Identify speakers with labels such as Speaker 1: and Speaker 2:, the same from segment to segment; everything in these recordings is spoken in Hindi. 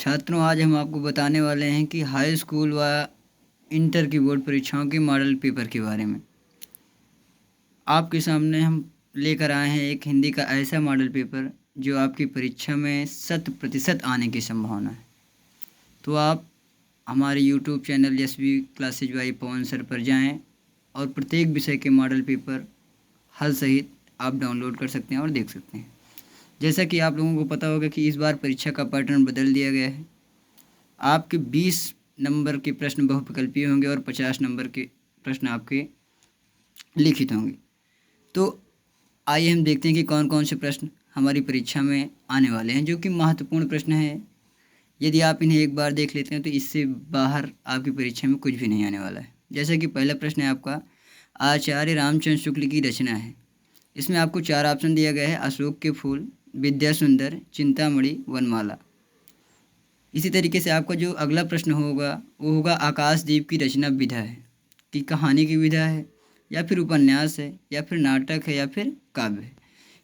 Speaker 1: छात्रों, आज हम आपको बताने वाले हैं कि हाई स्कूल व इंटर की बोर्ड परीक्षाओं के मॉडल पेपर के बारे में। आपके सामने हम लेकर आए हैं एक हिंदी का ऐसा मॉडल पेपर जो आपकी परीक्षा में 100% आने की संभावना है। तो आप हमारे YouTube channel SB classes by Pawan sir पर जाएं और प्रत्येक विषय के मॉडल पेपर हल सहित आप डाउनलोड कर सकते हैं और देख सकते हैं। जैसा कि आप लोगों को पता होगा कि इस बार परीक्षा का पैटर्न बदल दिया गया है। आपके 20 नंबर के प्रश्न बहुविकल्पीय होंगे और 50 नंबर के प्रश्न आपके लिखित होंगे। तो आइए हम देखते हैं कि कौन कौन से प्रश्न हमारी परीक्षा में आने वाले हैं, जो कि महत्वपूर्ण प्रश्न हैं। यदि आप इन्हें एक बार देख लेते हैं तो इससे बाहर आपकी परीक्षा में कुछ भी नहीं आने वाला है। जैसा कि पहला प्रश्न है आपका, आचार्य रामचंद्र शुक्ल की रचना है। इसमें आपको 4 ऑप्शन दिया गया है: अशोक के फूल, विद्या सुंदर, चिंतामणि, वनमाला। इसी तरीके से आपका जो अगला प्रश्न होगा वो होगा, आकाशदीप की रचना विधा है कि कहानी की विधा है, या फिर उपन्यास है, या फिर नाटक है, या फिर काव्य है।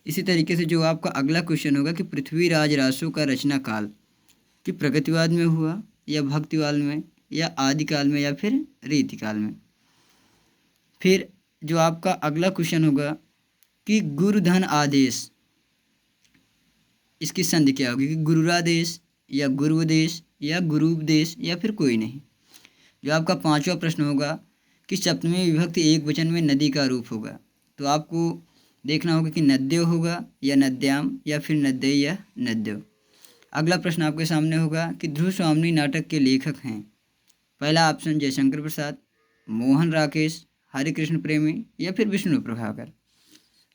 Speaker 1: इसी तरीके से जो आपका अगला क्वेश्चन होगा कि पृथ्वीराज रासो का रचना काल कि प्रगतिवाद में हुआ, या भक्तिवाद में, या आदिकाल में, या फिर रीतिकाल में। फिर जो आपका अगला क्वेश्चन होगा कि गुरुधन आदेश, इसकी संधि क्या होगी कि गुरुरादेश, या गुरुदेश, या गुरुपदेश, या फिर कोई नहीं। जो आपका 5वां प्रश्न होगा कि सप्तमी विभक्ति एक वचन में नदी का रूप होगा। तो आपको देखना होगा कि नद्यो होगा, या नद्याम, या फिर नद्य, या नद्यो। अगला प्रश्न आपके सामने होगा कि ध्रुव स्वामिनी नाटक के लेखक हैं। पहला ऑप्शन जयशंकर प्रसाद, मोहन राकेश, हरिकृष्ण प्रेमी, या फिर विष्णु प्रभाकर।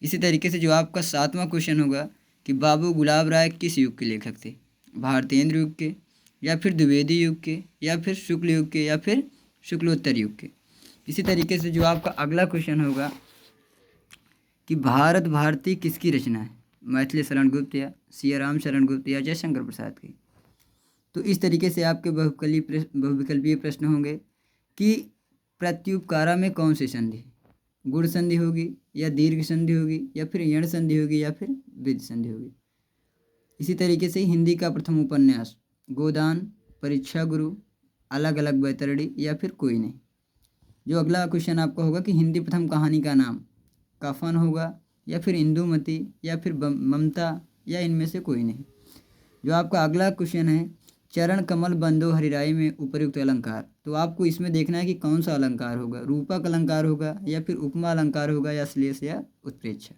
Speaker 1: इसी तरीके से जो आपका 7वां क्वेश्चन होगा कि बाबू गुलाब राय किस युग के लेखक थे? भारतेंद्र युग के, या फिर द्विवेदी युग के, या फिर शुक्ल युग के, या फिर शुक्लोत्तर युग के। इसी तरीके से जो आपका अगला क्वेश्चन होगा कि भारत भारती किसकी रचना है? मैथिली शरण गुप्त, या सियाराम शरण गुप्त, या जयशंकर प्रसाद की। तो इस तरीके से आपके बहुविकल्पीय प्रश्न होंगे कि प्रत्युपकारा में कौन सी संधि, गुण संधि होगी, या दीर्घ संधि होगी, या फिर यण संधि होगी, या फिर विध संधि होगी। इसी तरीके से हिंदी का प्रथम उपन्यास गोदान, परीक्षा गुरु, अलग अलग बैतरणी, या फिर कोई नहीं। जो अगला क्वेश्चन आपका होगा कि हिंदी प्रथम कहानी का नाम कफन होगा, या फिर इंदुमती, या फिर ममता, या इनमें से कोई नहीं। जो आपका अगला क्वेश्चन है, चरण कमल बंदो हरिराई में उपर्युक्त अलंकार। तो आपको इसमें देखना है कि कौन सा अलंकार होगा, रूपक अलंकार होगा, या फिर उपमा अलंकार होगा, या श्लेष, या उत्प्रेक्षा।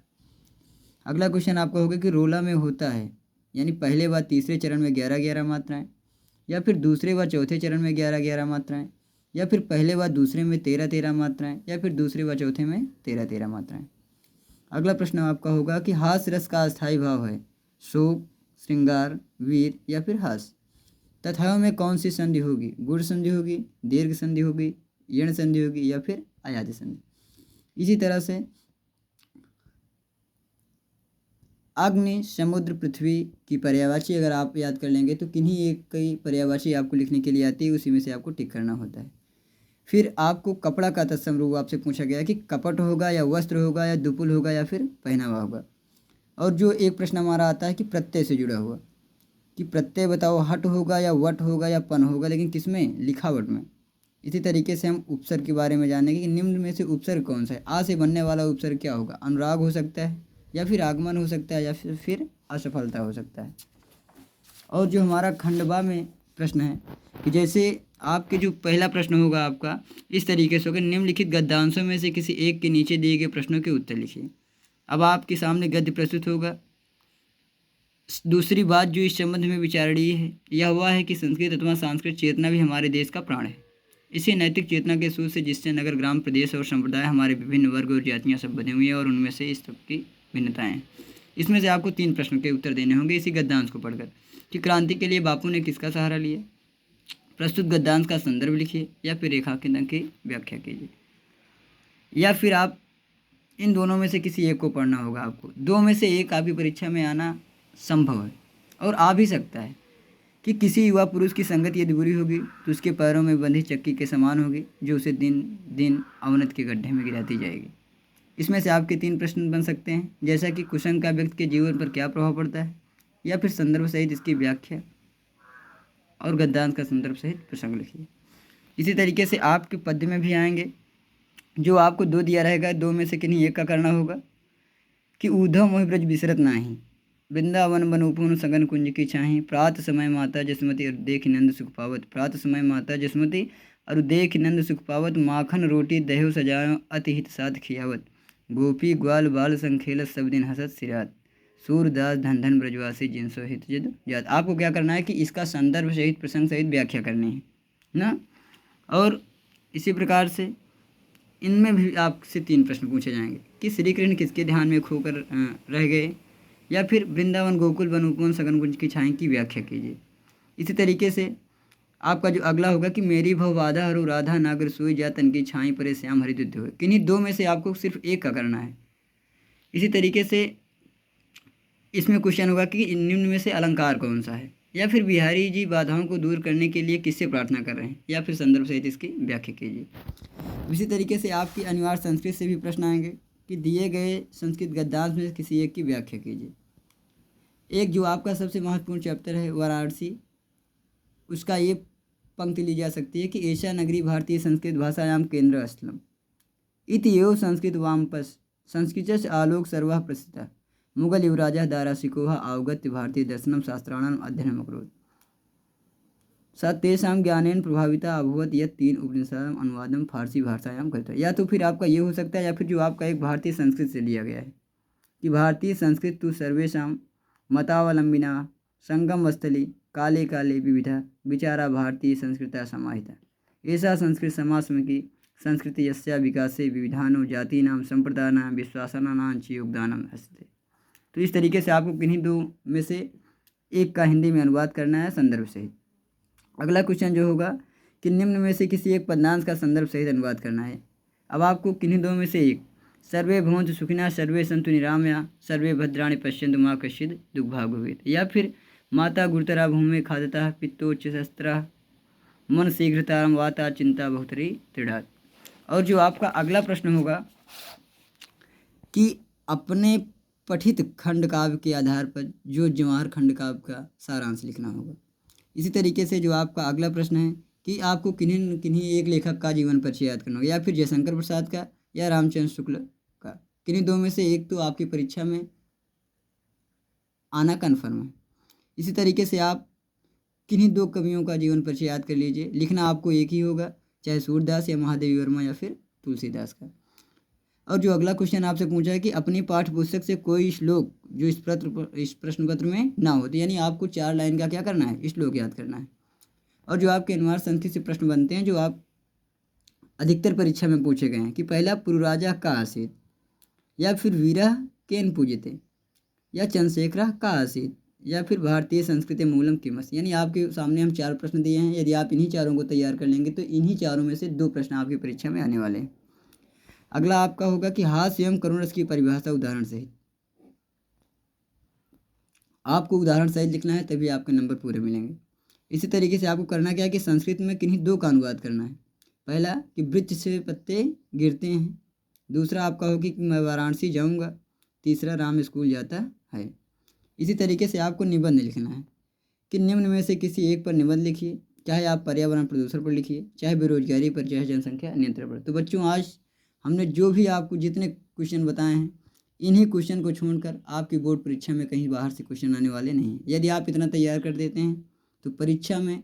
Speaker 1: अगला क्वेश्चन आपका होगा कि रोला में होता है, यानी पहले व तीसरे चरण में 11-11 मात्राएं, या फिर दूसरे व चौथे चरण में 11-11 मात्राएं, या फिर पहले व दूसरे में 13-13 मात्राएं, या फिर दूसरे व चौथे में 13-13 मात्राएं। अगला प्रश्न आपका होगा कि हास्य रस का अस्थायी भाव है शोक, श्रृंगार, वीर, या फिर हास्य। तथाओं में कौन सी संधि होगी? गुण संधि होगी, दीर्घ संधि होगी, यण संधि होगी, या फिर अयादि संधि। इसी तरह से अग्नि, समुद्र, पृथ्वी की पर्यायवाची अगर आप याद कर लेंगे तो किन्हीं एक कई पर्यायवाची आपको लिखने के लिए आती है, उसी में से आपको टिक करना होता है। फिर आपको कपड़ा का तत्सम रूप आपसे पूछा गया कि कपट होगा, या वस्त्र होगा, या दुपुल होगा, या फिर पहनावा होगा। और जो एक प्रश्न हमारा आता है कि प्रत्यय से जुड़ा हुआ कि प्रत्यय बताओ, हट होगा, या वट होगा, या पन होगा, लेकिन किसमें? लिखावट में। इसी तरीके से हम उपसर्ग के बारे में जानेंगे कि निम्न में से उपसर्ग कौन सा है। आ से बनने वाला उपसर्ग क्या होगा? अनुराग हो सकता है, या फिर आगमन हो सकता है, या फिर असफलता हो सकता है। और जो हमारा खंडवा में प्रश्न है कि जैसे आपके जो पहला प्रश्न होगा आपका इस तरीके से होगा, निम्नलिखित गद्यांशों में से किसी एक के नीचे दिए गए प्रश्नों के उत्तर लिखिए। अब आपके सामने गद्य प्रस्तुत होगा। दूसरी बात जो इस संबंध में विचारणीय है यह हुआ है कि संस्कृत अथवा सांस्कृतिक चेतना भी हमारे देश का प्राण है। इसी नैतिक चेतना के सूत्र से जिससे नगर, ग्राम, प्रदेश और संप्रदाय हमारे विभिन्न वर्ग और जातियाँ सब बने हुए हैं, और उनमें से इस सब की भिन्नताएं हैं। इसमें से आपको 3 प्रश्नों के उत्तर देने होंगे इसी गद्यांश को पढ़कर कि क्रांति के लिए बापू ने किसका सहारा लिया, प्रस्तुत गद्यांश का संदर्भ लिखिए, या फिर रेखांकन की व्याख्या कीजिए। या फिर आप इन दोनों में से किसी एक को पढ़ना होगा। आपको 2 में से एक आपकी परीक्षा में आना संभव है, और आ भी सकता है कि किसी युवा पुरुष की संगत यदि बुरी होगी तो उसके पैरों में बंधी चक्की के समान होगी, जो उसे दिन दिन अवनत के गड्ढे में गिराती जाएगी। इसमें से आपके 3 प्रश्न बन सकते हैं, जैसा कि कुसंग का व्यक्ति के जीवन पर क्या प्रभाव पड़ता है, या फिर संदर्भ सहित इसकी व्याख्या, और गद्यांश का संदर्भ सहित प्रसंग लिखिए। इसी तरीके से आपके पद्य में भी आएंगे, जो आपको 2 दिया रहेगा, 2 में से किन्हीं एक का करना होगा कि ऊधव मोहि ब्रज बिसरत नाही, वृंदावन बनूपुन सगन कुंज की छाही, प्रात समय माता जसमति अरु देख नंद सुख पावत, प्रात समय माता जसमति अरु देख नंद सुख पावत, माखन रोटी दह्यो सजायो अति हित साथ खियावत, गोपी ग्वाल बाल संखेलत सब दिन हसत सिरात, सूरदास धन धन ब्रजवासी जिनसो हित जद जात। आपको क्या करना है कि इसका संदर्भ सहित प्रसंग सहित व्याख्या करनी है ना। और इसी प्रकार से इनमें भी आपसे 3 प्रश्न पूछे जाएंगे कि श्री कृष्ण किसके ध्यान में खोकर रह गए, या फिर वृंदावन गोकुल बनूपुन सगन कुंज की छाई की व्याख्या कीजिए। इसी तरीके से आपका जो अगला होगा कि मेरी भव बाधा हरु राधा नागर सोई जा तन की छाई परे श्याम हरिदुद्ध हुए, किन्हीं 2 में से आपको सिर्फ एक का करना है। इसी तरीके से इसमें क्वेश्चन होगा कि निम्न में से अलंकार कौन सा है, या फिर बिहारी जी बाधाओं को दूर करने के लिए किससे प्रार्थना कर रहे हैं, या फिर संदर्भ सहित इसकी व्याख्या कीजिए। इसी तरीके से आपकी अनिवार्य संस्कृत से भी प्रश्न आएंगे कि दिए गए संस्कृत गद्यांश में किसी एक की व्याख्या कीजिए। एक जो आपका सबसे महत्वपूर्ण चैप्टर है वाराणसी, उसका ये पंक्ति ली जा सकती है कि एषा नगरी भारतीय संस्कृत भाषायाम केंद्र अस्थलम इति एव संस्कृत वामपस संस्कृत आलोक सर्वा प्रसिद्ध मुगल युवराजा दाराशिकोह अवगत्य भारतीय दर्शनम शास्त्राणाम अध्ययनम अकरोत् सा तेषां ज्ञानेन प्रभाविता अभवत। यह 3 उपनिषदम अनुवादम फारसी भाषायाम करता है। या तो फिर आपका ये हो सकता है, या फिर जो आपका एक भारतीय संस्कृत से लिया गया है कि भारतीय संस्कृत तो सर्वेषां मतावलंबिना संगम स्थली काले काले विविधा विचारा भारतीय संस्कृता समाहिता, ऐसा संस्कृत समाज की संस्कृति यस्या विकासे विविधानो जातीनां संप्रदानां विश्वासानां च योगदानम अस्ति। तो इस तरीके से आपको किन्हीं 2 में से एक का हिंदी में अनुवाद करना है संदर्भ सहित। अगला क्वेश्चन जो होगा कि निम्न में से किसी एक पद्यांश का संदर्भ सहित अनुवाद करना है। अब आपको किन्हीं 2 में से एक, सर्वे भवन्तु सुखिनः सर्वे सन्तु निरामया सर्वे भद्राणि पश्यन्तु मा कश्चित् दुर्भाग् भवेत्, या फिर माता गुरुतरा भूमि खादतः पित्तोच्च शस्त्रः मन शीघ्रतारम वाता चिंता बहुतरी त्रिडात। और जो आपका अगला प्रश्न होगा कि अपने पठित खंड काव्य के आधार पर जो जवाहर खंड काव्य का सारांश लिखना होगा। इसी तरीके से जो आपका अगला प्रश्न है कि आपको किन्हीं किन्हीं एक लेखक का जीवन परिचय याद करना होगा, या फिर जयशंकर प्रसाद का या रामचंद्र शुक्ल का, किन्हीं 2 में से एक तो आपकी परीक्षा में आना कन्फर्म है। इसी तरीके से आप किन्हीं 2 कवियों का जीवन परिचय याद कर लीजिए। लिखना आपको एक ही होगा, चाहे सूरदास या महादेवी वर्मा या फिर तुलसीदास का। और जो अगला क्वेश्चन आपसे पूछा है कि अपनी पाठ्य पुस्तक से कोई श्लोक जो इस प्रश्न पत्र में ना हो, तो यानी आपको 4 लाइन का क्या करना है, श्लोक याद करना है। और जो आपके अनिवार्य संस्कृत से प्रश्न बनते हैं, जो आप अधिकतर परीक्षा में पूछे गए हैं कि पहला पुरुराजा का आसीत, या फिर वीरा केन पूजिते, या चंद्रशेखर का आसीत, या फिर भारतीय संस्कृति मूलम किमस। यानी आपके सामने हम 4 प्रश्न दिए हैं। यदि आप इन्हीं चारों को तैयार कर लेंगे तो इन्हीं चारों में से 2 प्रश्न आपकी परीक्षा में आने वाले हैं। अगला आपका होगा कि हास्य एवं करुण रस की परिभाषा उदाहरण सहित। आपको उदाहरण सहित लिखना है, तभी आपके नंबर पूरे मिलेंगे। इसी तरीके से आपको करना क्या है कि संस्कृत में किन्हीं 2 का अनुवाद करना है। पहला कि वृक्ष से पत्ते गिरते हैं, दूसरा आपका होगा कि मैं वाराणसी जाऊंगा, तीसरा राम स्कूल जाता है। इसी तरीके से आपको निबंध लिखना है कि निम्न में से किसी एक पर निबंध लिखिए, चाहे आप पर्यावरण प्रदूषण पर लिखिए, चाहे बेरोजगारी पर, चाहे जनसंख्या नियंत्रण पर। तो बच्चों, आज हमने जो भी आपको जितने क्वेश्चन बताए हैं, इन्हीं क्वेश्चन को छोड़कर आपकी बोर्ड परीक्षा में कहीं बाहर से क्वेश्चन आने वाले नहीं हैं। यदि आप इतना तैयार कर देते हैं तो परीक्षा में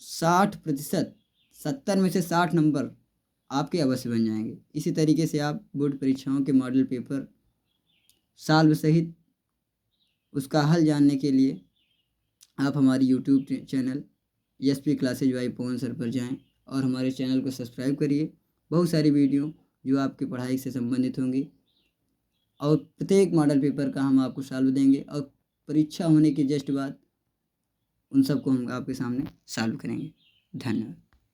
Speaker 1: 60%, 70 में से 60 नंबर आपके अवश्य बन जाएंगे। इसी तरीके से आप बोर्ड परीक्षाओं के मॉडल पेपर साल्व सहित उसका हल जानने के लिए आप हमारी YouTube channel SP classes by Pavan sir पर जाएं और हमारे चैनल को सब्सक्राइब करिए। बहुत सारी वीडियो जो आपकी पढ़ाई से संबंधित होंगी और प्रत्येक मॉडल पेपर का हम आपको सॉल्व देंगे, और परीक्षा होने के जस्ट बाद उन सबको हम आपके सामने सॉल्व करेंगे। धन्यवाद।